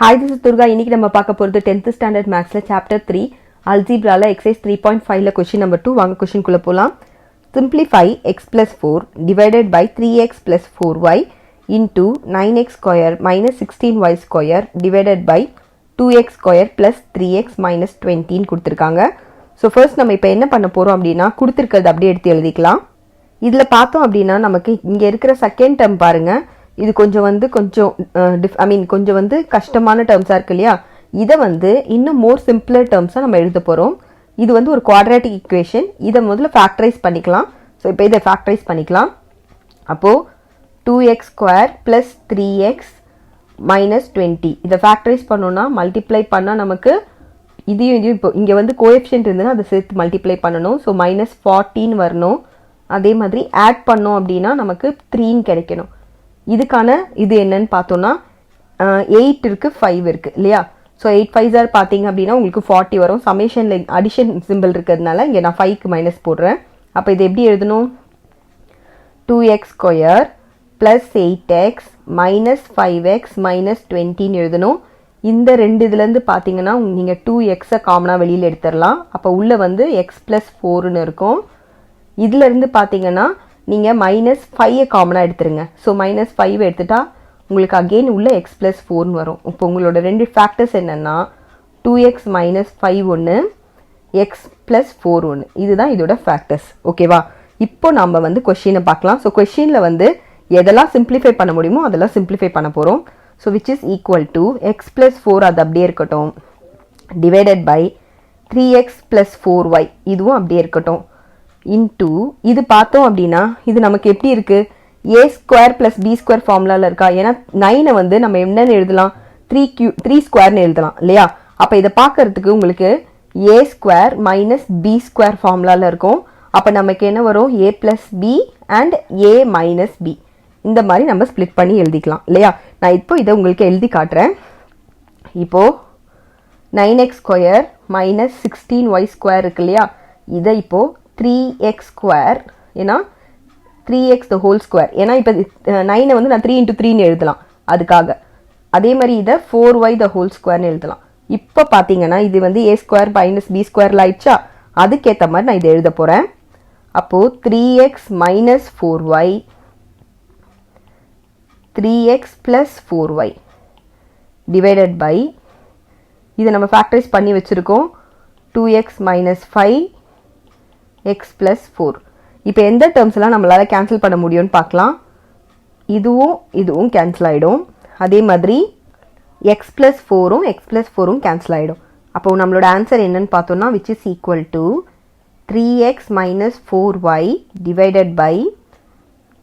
Hi, this is Durga. இன்னைக்கு நம்ம பார்க்க போறது 10th standard mathsல chapter 3 algebraல exercise 3.5ல question number 2 வாங்க question குள்ள போலாம். Simplify x plus 4 divided by 3x plus 4y into 9x square minus 16y square divided by 2x square plus 3x minus 20 கொடுத்திருக்காங்க. So first நம்ம இப்போ என்ன பண்ண போறோம் அப்படினா கொடுத்திருக்கிறது அப்படியே எடுத்து எழுதிக்கலாம். இதுல பார்த்தோம் அப்படினா நமக்கு இங்க இருக்கிற செகண்ட் டேர்ம் பாருங்க. இது கொஞ்சம் கஷ்டமான டேர்ம்ஸா இருக்கு இல்லையா? இத இன்னும் மோர் சிம்பிளர் டேர்ம்ஸா நம்ம எழுத போறோம். இது ஒரு குவாட்ராட்டிக் ஈக்குவேஷன். இத முதல்ல ஃபேக்டரைஸ் பண்ணிக்கலாம். சோ இப்போ இத ஃபேக்டரைஸ் பண்ணிக்கலாம். அப்போ 2x square plus 3x minus 20 இத ஃபேக்டரைஸ் பண்ணோம்னா மல்டிப்ளை பண்ணா நமக்கு இதையும் இப்போ இங்க கோஎஃபிஷியன்ட் இருந்ததுன்னா அதை சேர்த்து மல்டிப்ளை பண்ணனும். சோ -14 வரணும். அதே மாதிரி ஆட் பண்ணோம் அப்படினா நமக்கு 3 கிடைக்கணும். இதுக்கான இது என்னன்னு பார்த்தோம்னா 8 இருக்கு 5 இருக்கு இல்லையா? சோ 8 5s ஆர் பாத்தீங்க அப்படினா உங்களுக்கு 40 வரும். சமேஷன்ல அடிஷன் சிம்பல் இருக்கிறதுனால இங்க நான் 5 க்கு மைனஸ் போடுறேன். அப்ப இது எப்படி எழுதணும்? 2x square plus 8x minus 5x minus 20 ன்னு எழுதணும். இந்த ரெண்டு இதுல இருந்து பாத்தீங்கன்னா நீங்க 2x காமனா வெளியில எடுத்துறலாம். அப்ப உள்ள x plus 4 ன்னு இருக்கும். இதுல இருந்து பாத்தீங்கன்னா நீங்க -5 காமனா எடுத்துருங்க. சோ -5 எடுத்துட்டா உங்களுக்கு அகைன் உள்ள x plus 4 ன்னு வரும். இப்போ உங்களோட ரெண்டு ஃபேக்டர்ஸ் என்னன்னா 2x minus 5 ஒன்னு x plus 4 ஒன்னு. இதுதான் இதோட ஃபேக்டர்ஸ். ஓகேவா? இப்போ நாம क्वेश्चन பார்க்கலாம். சோ क्वेश्चनல எதெல்லாம் சிம்பிளிஃபை பண்ண முடியுமோ அதெல்லாம் சிம்பிளிஃபை பண்ண போறோம். So which is equal to x plus 4 அது அப்படியே இருக்கட்டும் divided by 3x plus 4y இதுவும் அப்படியே இருக்கட்டும் into இது பார்த்தோம் அப்படினா இது நமக்கு எப்படி இருக்கு? a square plus b square ஃபார்முலால இருக்கா? ஏனா 9 நம்ம என்னன்னு எழுதலாம்? 3 ஸ்கொயர் னு எழுதலாம் இல்லையா? அப்ப இத பார்க்கிறதுக்கு உங்களுக்கு a square minus b square ஃபார்முலால இருக்கும். அப்ப நமக்கு என்ன வரும்? a plus b and a minus b இந்த மாதிரி நம்ம ஸ்ப்ளிட் பண்ணி எழுதிக்கலாம் இல்லையா? நான் இப்போ இத உங்களுக்கு எழுதி காட்றேன். இப்போ 9x square minus 16y square இருக்கு இல்லையா? இத இப்போ 3x square ஏனா 3x the whole square ஏனா இப்ப 9 நான் 3 into 3 ன்னு எழுதலாம் அதுக்காக. அதே மாதிரி இத 4y the whole square ன்னு எழுதலாம். இப்போ பாத்தீங்கன்னா இது a square minus b square லாயிச்சா? அதுக்கு ஏத்த மாதிரி நான் இத எழுத போறேன். அப்போ 3x minus 4y 3x plus 4y divided by இத நம்ம ஃபேக்டரைஸ் பண்ணி வச்சிருக்கோம் 2x minus 5 x plus 4. இப்போ எந்த டேர்ம்ஸ் எல்லாம் நம்மளால கேன்சல் பண்ண முடியும்னு பார்க்கலாம். இதுவும் கேன்சல் ஆயிடும். அதே மாதிரி x plus 4ம் x plus 4ம் கேன்சல் ஆயிடும். அப்போ நம்மளோட ஆன்சர் என்னன்னு பார்த்தோம்னா which is equal to 3x minus 4y divided by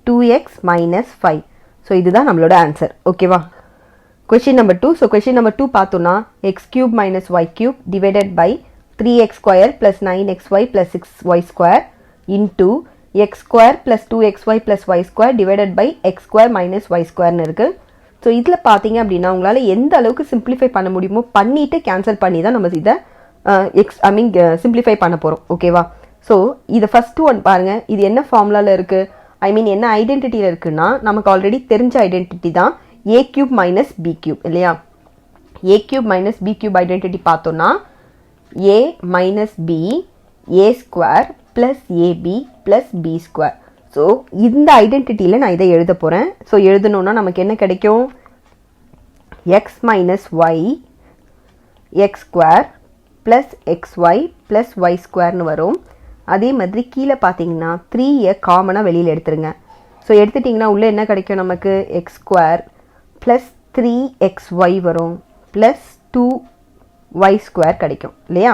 2x minus 5. So இதுதான் நம்மளோட ஆன்சர். ஓகேவா? question number 2. So question number 2 பார்த்தோம்னா x cube minus y cube divided by 3x square plus 9xy plus 6y square into x square plus 2xy plus y square divided by x square minus y square ன்னு இருக்கு. So இதுல பாத்தீங்க அப்படின்னா உங்களால எந்த அளவுக்கு simplify பண்ண முடியுமோ பண்ணிட்டு கேன்சல் பண்ணி தான் நம்ம இதை சிம்பிளிஃபை பண்ண போறோம். ஓகேவா? ஸோ இது ஃபர்ஸ்ட் ஒன் பாருங்க. இது என்ன ஃபார்முலால இருக்கு? என்ன ஐடென்டிட்டியில இருக்குன்னா நமக்கு ஆல்ரெடி தெரிஞ்ச ஐடென்டிட்டி தான் a cube minus b cube இல்லையா? a cube minus b cube identity பார்த்தோம்னா a minus b a square plus ab plus b square. So இந்த ஐடென்டிட்டியில நான் இதை எழுத போறேன். ஸோ எழுதணும்னா நமக்கு என்ன கிடைக்கும்? x minus y x square plus xy plus y square ன்னு வரும். அதே மாதிரி கீழே பார்த்தீங்கன்னா 3 காமனா வெளியில எடுத்துருங்க. ஸோ எடுத்துட்டீங்கன்னா உள்ள என்ன கிடைக்கும் நமக்கு? x square plus 3xy வரும் plus 2y square கிடைக்கும் இல்லையா?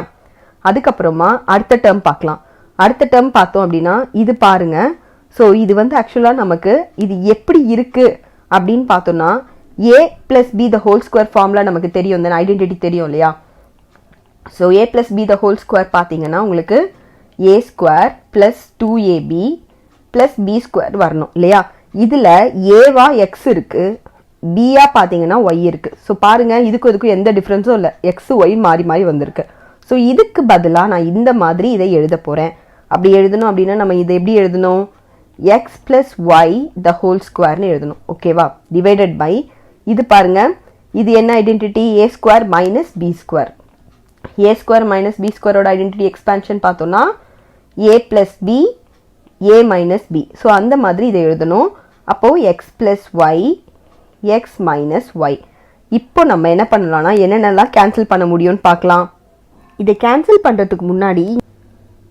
அதுக்கப்புறமா அடுத்த டேர்ம் பார்க்கலாம். அடுத்த டேர்ம் பார்த்தோம் அப்படின்னா இது பாருங்க. ஸோ இது ஆக்சுவலா நமக்கு இது எப்படி இருக்கு அப்படின்னு பார்த்தோம்னா a plus b the whole square formula நமக்கு தெரியும், இந்த ஐடென்டிட்டி தெரியும் இல்லையா? So a plus b the whole square பார்த்தீங்கன்னா உங்களுக்கு a square plus 2ab plus b square வரணும் இல்லையா? இதுல a-வா x இருக்கு, b-ஆ பார்த்தீங்கன்னா y இருக்கு. ஸோ பாருங்க இதுக்கும் எந்த டிஃபரன்ஸும் இல்லை. x y மாறி மாறி வந்திருக்கு. ஸோ இதுக்கு பதிலா நான் இந்த மாதிரி இதை எழுத போறேன். அப்படி எழுதணும் அப்படின்னா நம்ம இதை எப்படி எழுதணும்? x plus y the whole square ன்னு எழுதணும். ஓகேவா? டிவைடட் பை இது பாருங்க இது என்ன identity? a square minus b square. a square minus b ஸ்கொயரோட ஐடென்டிட்டி எக்ஸ்பான்ஷன் பார்த்தோம்னா a plus b a minus b. So அந்த மாதிரி இதை எழுதணும். அப்போது x plus y x minus y. இப்போ நம்ம என்ன பண்ணலாம்னா என்னென்னலாம் கேன்சல் பண்ண முடியும்னு பார்க்கலாம். இதை கேன்சல் பண்ணுறதுக்கு முன்னாடி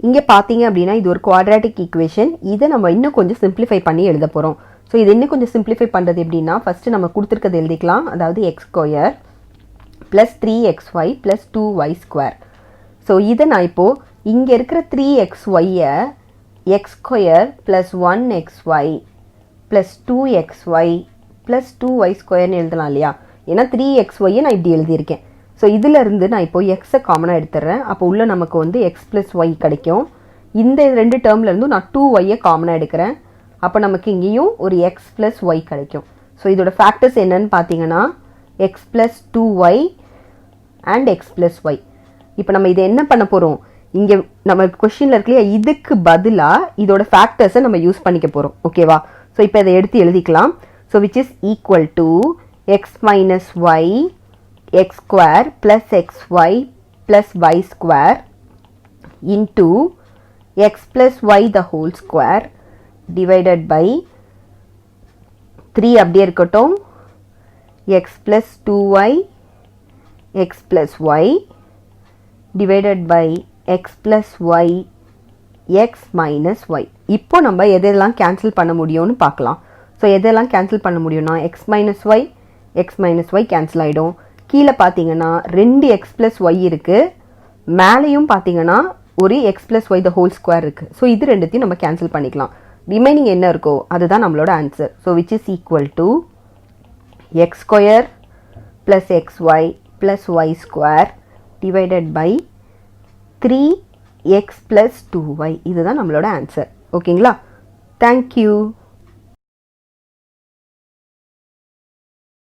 இங்கே பார்த்தீங்க அப்படின்னா இது ஒரு குவாட்ராட்டிக் ஈக்குவேஷன். இதை நம்ம இன்னும் கொஞ்சம் சிம்பிளிஃபை பண்ணி எழுத போகிறோம். ஸோ இது இன்னும் கொஞ்சம் சிம்பிளிஃபை பண்ணுறது எப்படின்னா ஃபஸ்ட்டு நம்ம கொடுத்துருக்கிறது எழுதிக்கலாம். அதாவது X square plus 3xy plus 2y square. So இதை நான் இப்போது இங்கே இருக்கிற 3xyயை x square plus 1xy plus 2xy plus 2y ஸ்கொயர்னு எழுதலாம் இல்லையா? ஏன்னா 3xyயை நான் இப்படி எழுதியிருக்கேன். ஸோ இதிலிருந்து நான் இப்போ எக்ஸை காமனாக எடுத்துடுறேன். அப்போ உள்ள நமக்கு வந்து எக்ஸ் ப்ளஸ் ஒய் கிடைக்கும். இந்த ரெண்டு டேர்ம்லேருந்தும் நான் 2yயை காமனாக எடுக்கிறேன். அப்போ நமக்கு இங்கேயும் ஒரு எக்ஸ் ப்ளஸ் ஒய் கிடைக்கும். ஸோ இதோட ஃபேக்டர்ஸ் என்னன்னு பார்த்தீங்கன்னா x plus 2y and x plus y. இப்போ நம்ம இதை என்ன பண்ண போகிறோம்? இங்கே நம்ம கொஷினில் இருக்கு இல்லையா, இதுக்கு பதிலாக இதோட ஃபேக்டர்ஸை நம்ம யூஸ் பண்ணிக்க போகிறோம். ஓகேவா? ஸோ இப்போ இதை எடுத்து எழுதிக்கலாம். So which is equal to x minus y x square plus x y plus y square into x plus y the whole square divided by 3 அப்படியே இருக்கட்டும் x plus 2y x plus y divided by x plus y x minus y. இப்போ நம்ம எதெல்லாம் cancel பண்ண முடியும்னு பார்க்கலாம். So எதெல்லாம் cancel பண்ண முடியும்னா x minus y கேன்சல் ஆகிடும். கீழே பார்த்தீங்கன்னா 2x plus y இருக்குது. மேலேயும் பார்த்தீங்கன்னா ஒரு x plus y the whole square இருக்குது. ஸோ இது ரெண்டுத்தையும் நம்ம கேன்சல் பண்ணிக்கலாம். ரிமைனிங் என்ன இருக்கோ அதுதான் நம்மளோட answer. So which is equal to x square plus xy plus y square divided by 3x plus 2y. இதுதான் நம்மளோட ஆன்சர். ஓகேங்களா? தேங்க்யூ.